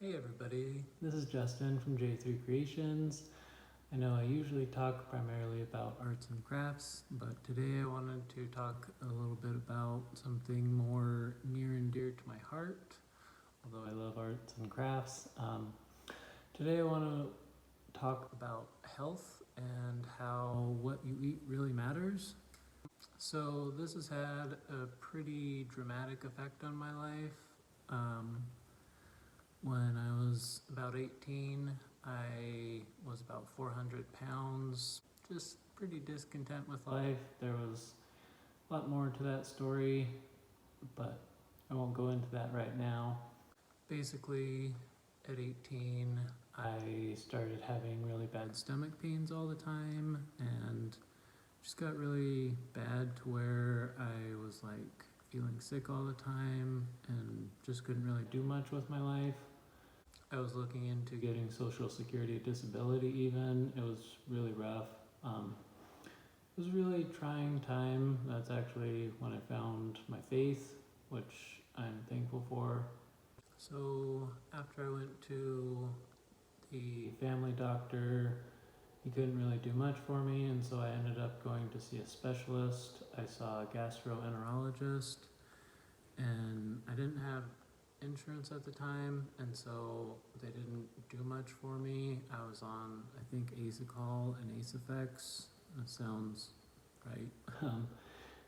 Hey everybody, this is Justin from J3 Creations. I know I usually talk primarily about arts and crafts, but today I wanted to talk a little bit about something more near and dear to my heart, although I love arts and crafts. Today I want to talk about health and how what you eat really matters. So this has had a pretty dramatic effect on my life. When I was about 18, I was about 400 pounds, just pretty discontent with life. There was a lot more to that story, but I won't go into that right now. Basically, at 18, I started having really bad stomach pains all the time and just got really bad to where I was like feeling sick all the time and just couldn't really do much with my life. I was looking into getting Social Security disability even. It was really rough. It was a really trying time. That's actually when I found my faith, which I'm thankful for. So after I went to the family doctor, he couldn't really do much for me, and so I ended up going to see a specialist. I saw a gastroenterologist, and I didn't have insurance at the time, and so they didn't do much for me. I was on, I think, Acecol and Acefex. That sounds right.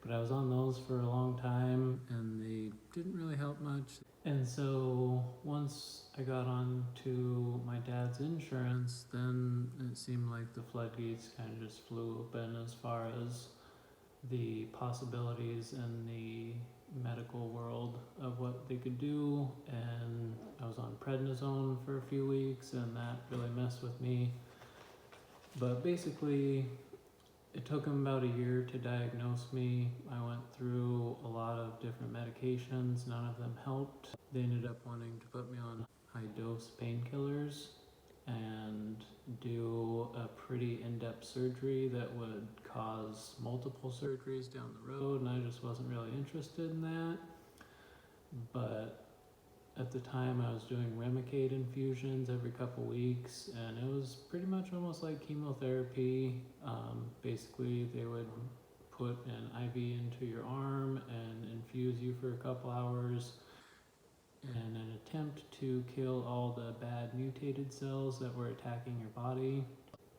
But I was on those for a long time, and they didn't really help much. And so once I got on to my dad's insurance, then it seemed like the floodgates kind of just flew open as far as the possibilities in the medical world of what they could do. And I was on prednisone for a few weeks, and that really messed with me. But basically, it took them about a year to diagnose me. I went through a lot of different medications, none of them helped. They ended up wanting to put me on high dose painkillers and do a pretty in-depth surgery that would cause multiple surgeries down the road, and I just wasn't really interested in that. But at the time I was doing Remicade infusions every couple weeks, and it was pretty much almost like chemotherapy. Basically they would put an IV into your arm and infuse you for a couple hours in an attempt to kill all the bad mutated cells that were attacking your body,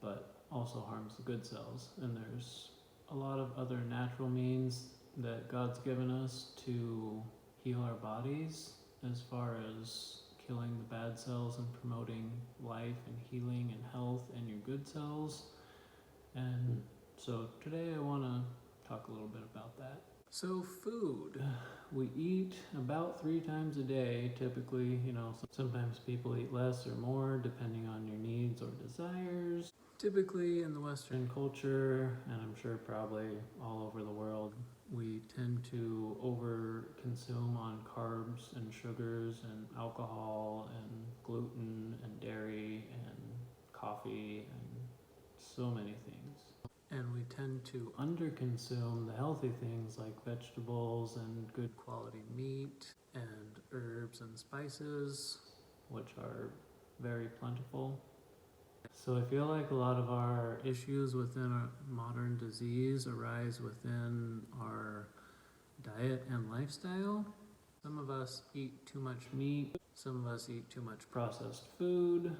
but also harms the good cells. And there's a lot of other natural means that God's given us to heal our bodies, as far as killing the bad cells and promoting life and healing and health in your good cells. And so today I want to talk a little bit about that. So food, we eat about 3 times a day typically. Sometimes people eat less or more depending on your needs or desires. Typically in the Western culture, and I'm sure probably all over the world, we tend to over consume on carbs and sugars and alcohol and gluten and dairy and coffee and so many things. And we tend to underconsume the healthy things like vegetables and good quality meat and herbs and spices, which are very plentiful. So I feel like a lot of our issues within our modern disease arise within our diet and lifestyle. Some of us eat too much meat, some of us eat too much processed food,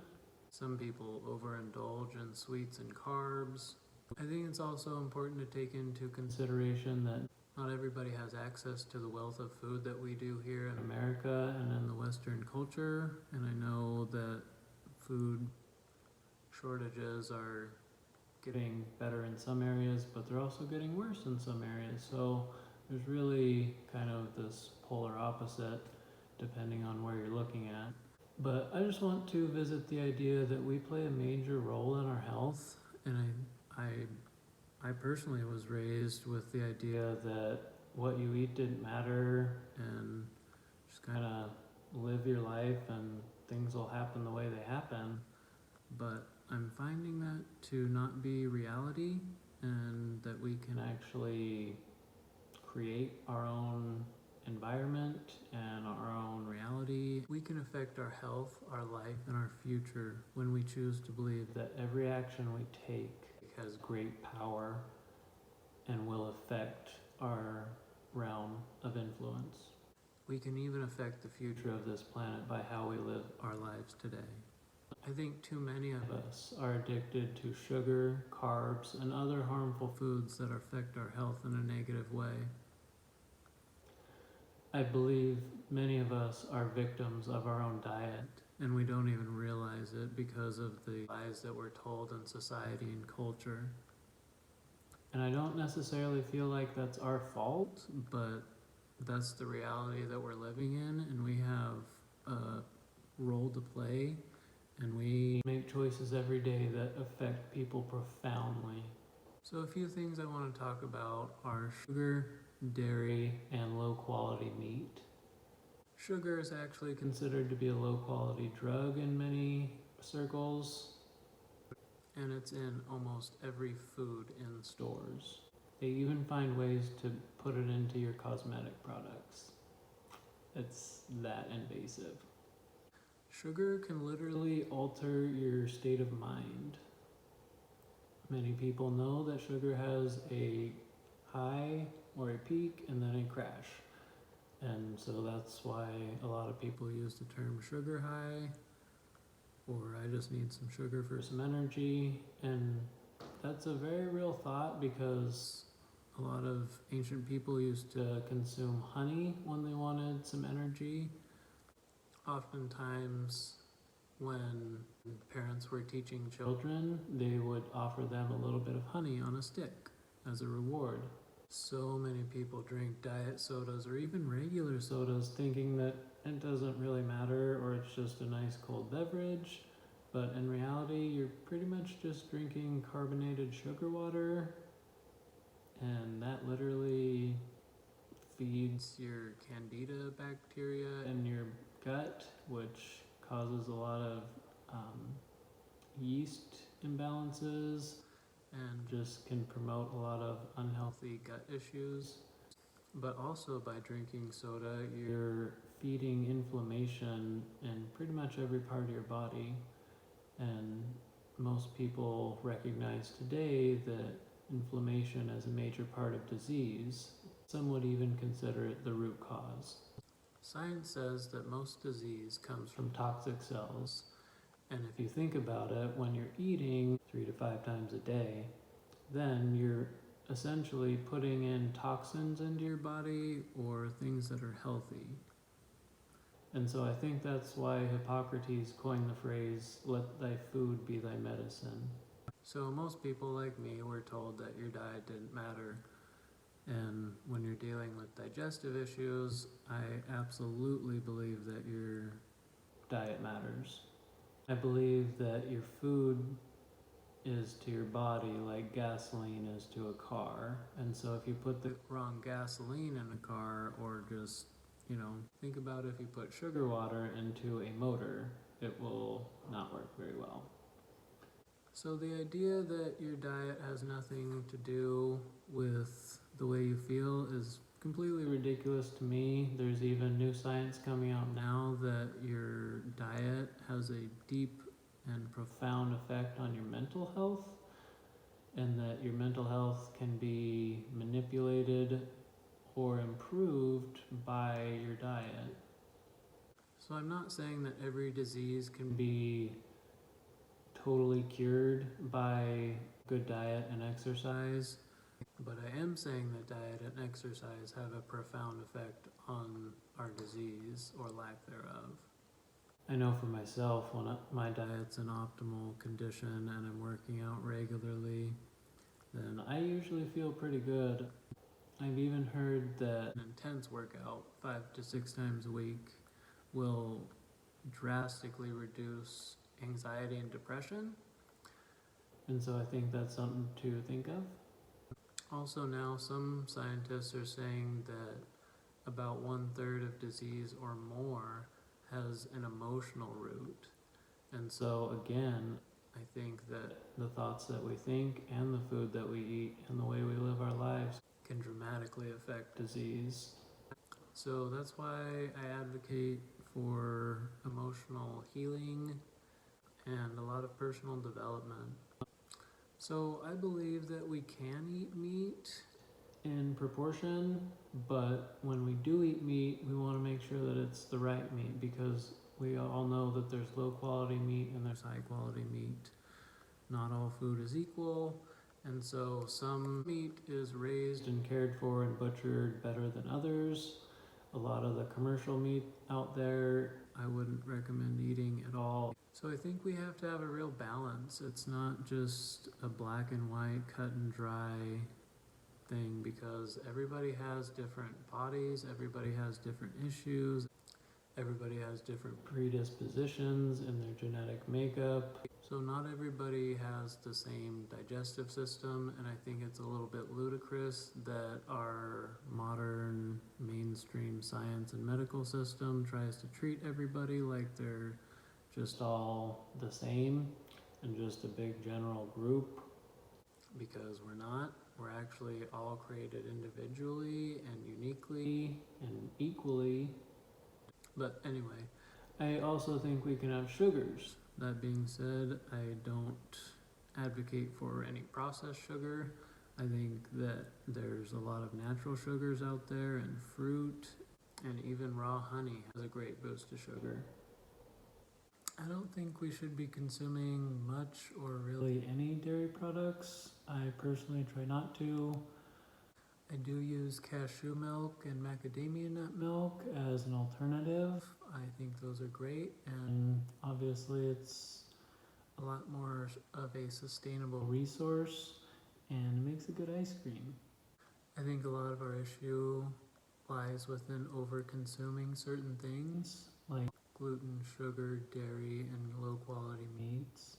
some people overindulge in sweets and carbs. I think it's also important to take into consideration that not everybody has access to the wealth of food that we do here in America and in the Western culture, and I know that food shortages are getting better in some areas, but they're also getting worse in some areas. So there's really kind of this polar opposite depending on where you're looking at. But I just want to visit the idea that we play a major role in our health, and I personally was raised with the idea that what you eat didn't matter, and just kind of live your life and things will happen the way they happen. But I'm finding that to not be reality, and that we can actually create our own environment and our own reality. We can affect our health, our life, and our future when we choose to believe that every action we take has great power and will affect our realm of influence. We can even affect the future of this planet by how we live our lives today. I think too many of us are addicted to sugar, carbs, and other harmful foods that affect our health in a negative way. I believe many of us are victims of our own diet, and we don't even realize it because of the lies that we're told in society and culture. And I don't necessarily feel like that's our fault, but that's the reality that we're living in, and we have a role to play, and we make choices every day that affect people profoundly. So a few things I want to talk about are sugar, dairy, and low quality meat. Sugar is actually considered to be a low quality drug in many circles, and it's in almost every food in stores. They even find ways to put it into your cosmetic products. It's that invasive. Sugar can literally alter your state of mind. Many people know that sugar has a high or a peak and then a crash. And so that's why a lot of people use the term sugar high, or I just need some sugar for some energy. And that's a very real thought, because a lot of ancient people used to consume honey when they wanted some energy. Oftentimes, when parents were teaching children, they would offer them a little bit of honey on a stick as a reward. So many people drink diet sodas or even regular sodas thinking that it doesn't really matter, or it's just a nice cold beverage. But in reality, you're pretty much just drinking carbonated sugar water, and that literally feeds your candida bacteria in your gut, which causes a lot of yeast imbalances and just can promote a lot of unhealthy gut issues. But also, by drinking soda, you're feeding inflammation in pretty much every part of your body. And most people recognize today that inflammation is a major part of disease. Some would even consider it the root cause. Science says that most disease comes from toxic cells. And if you think about it, when you're eating 3 to 5 times a day, then you're essentially putting in toxins into your body, or things that are healthy. And so I think that's why Hippocrates coined the phrase, "Let thy food be thy medicine." So most people like me were told that your diet didn't matter. And when you're dealing with digestive issues, I absolutely believe that your diet matters. I believe that your food is to your body like gasoline is to a car. And so if you put the wrong gasoline in a car, or just, think about if you put sugar water into a motor, it will not work very well. So the idea that your diet has nothing to do with the way you feel is completely ridiculous to me. There's even new science coming out now that your diet has a deep and profound effect on your mental health, and that your mental health can be manipulated or improved by your diet. So I'm not saying that every disease can be totally cured by good diet and exercise, but I am saying that diet and exercise have a profound effect on our disease, or lack thereof. I know for myself, when my diet's in optimal condition and I'm working out regularly, then I usually feel pretty good. I've even heard that an intense workout 5 to 6 times a week will drastically reduce anxiety and depression. And so I think that's something to think of. Also, now some scientists are saying that about 1/3 of disease or more has an emotional root. And so again, I think that the thoughts that we think and the food that we eat and the way we live our lives can dramatically affect disease. So that's why I advocate for emotional healing and a lot of personal development. So I believe that we can eat meat in proportion, but when we do eat meat, we want to make sure that it's the right meat, because we all know that there's low quality meat and there's high quality meat. Not all food is equal, and so some meat is raised and cared for and butchered better than others. A lot of the commercial meat out there I wouldn't recommend eating at all. So I think we have to have a real balance. It's not just a black and white, cut and dry thing, because everybody has different bodies, everybody has different issues, everybody has different predispositions in their genetic makeup. So not everybody has the same digestive system, and I think it's a little bit ludicrous that our modern mainstream science and medical system tries to treat everybody like they're just all the same and just a big general group, because we're not. We're actually all created individually and uniquely and equally. But anyway, I also think we can have sugars. That being said, I don't advocate for any processed sugar. I think that there's a lot of natural sugars out there, and fruit and even raw honey has a great boost to sugar. I don't think we should be consuming much or really any dairy products. I personally try not to. I do use cashew milk and macadamia nut milk as an alternative. I think those are great, and obviously it's a lot more of a sustainable resource and makes a good ice cream. I think a lot of our issue lies within over-consuming certain things like gluten, sugar, dairy, and low-quality meats.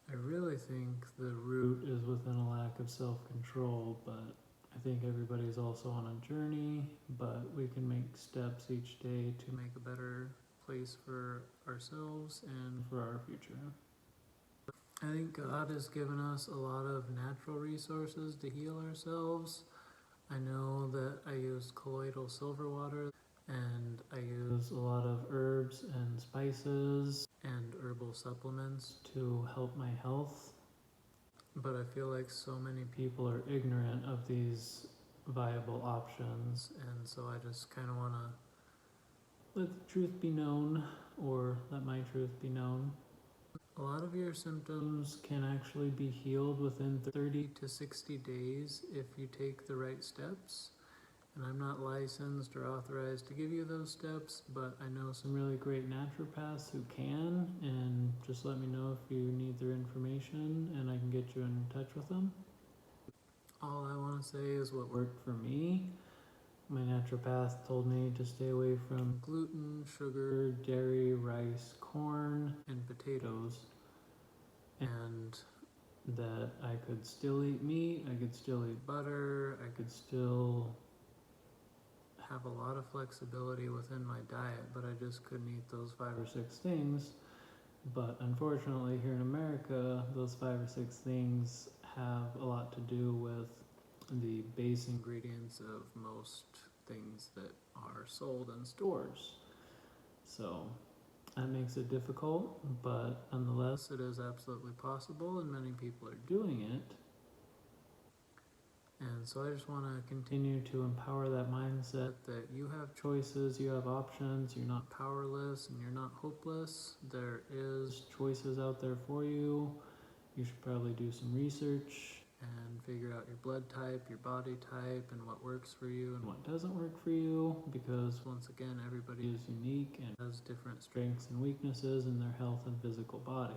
I really think the root is within a lack of self-control, but I think everybody's also on a journey, but we can make steps each day to make a better place for ourselves and for our future. I think God has given us a lot of natural resources to heal ourselves. I know that I use colloidal silver water, and I use a lot of herbs and spices and herbal supplements to help my health. But I feel like so many people are ignorant of these viable options, and so I just kind of want to let the truth be known, or let my truth be known. A lot of your symptoms can actually be healed within 30 to 60 days if you take the right steps. And I'm not licensed or authorized to give you those steps, but I know some really great naturopaths who can, and just let me know if you need their information and I can get you in touch with them. All I want to say is what worked for me. My naturopath told me to stay away from gluten, sugar, dairy, rice, corn, and potatoes, and that I could still eat meat, I could still eat butter, I could still have a lot of flexibility within my diet, but I just couldn't eat those 5 or 6 things. But unfortunately here in America, those 5 or 6 things have a lot to do with the base ingredients of most things that are sold in stores. So that makes it difficult, but nonetheless it is absolutely possible, and many people are doing it. And so I just want to continue to empower that mindset that you have choices, you have options, you're not powerless, and you're not hopeless. There is choices out there for you. You should probably do some research and figure out your blood type, your body type, and what works for you and what doesn't work for you, because once again, everybody is unique and has different strengths and weaknesses in their health and physical body.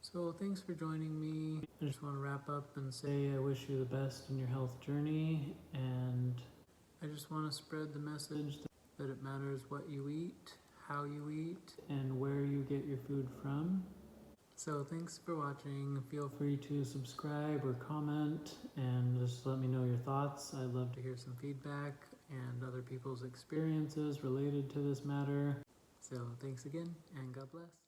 So thanks for joining me. I just want to wrap up and say I wish you the best in your health journey, and I just want to spread the message that it matters what you eat, how you eat, and where you get your food from. So thanks for watching. Feel free to subscribe or comment and just let me know your thoughts. I'd love to hear some feedback and other people's experiences related to this matter. So thanks again, and God bless.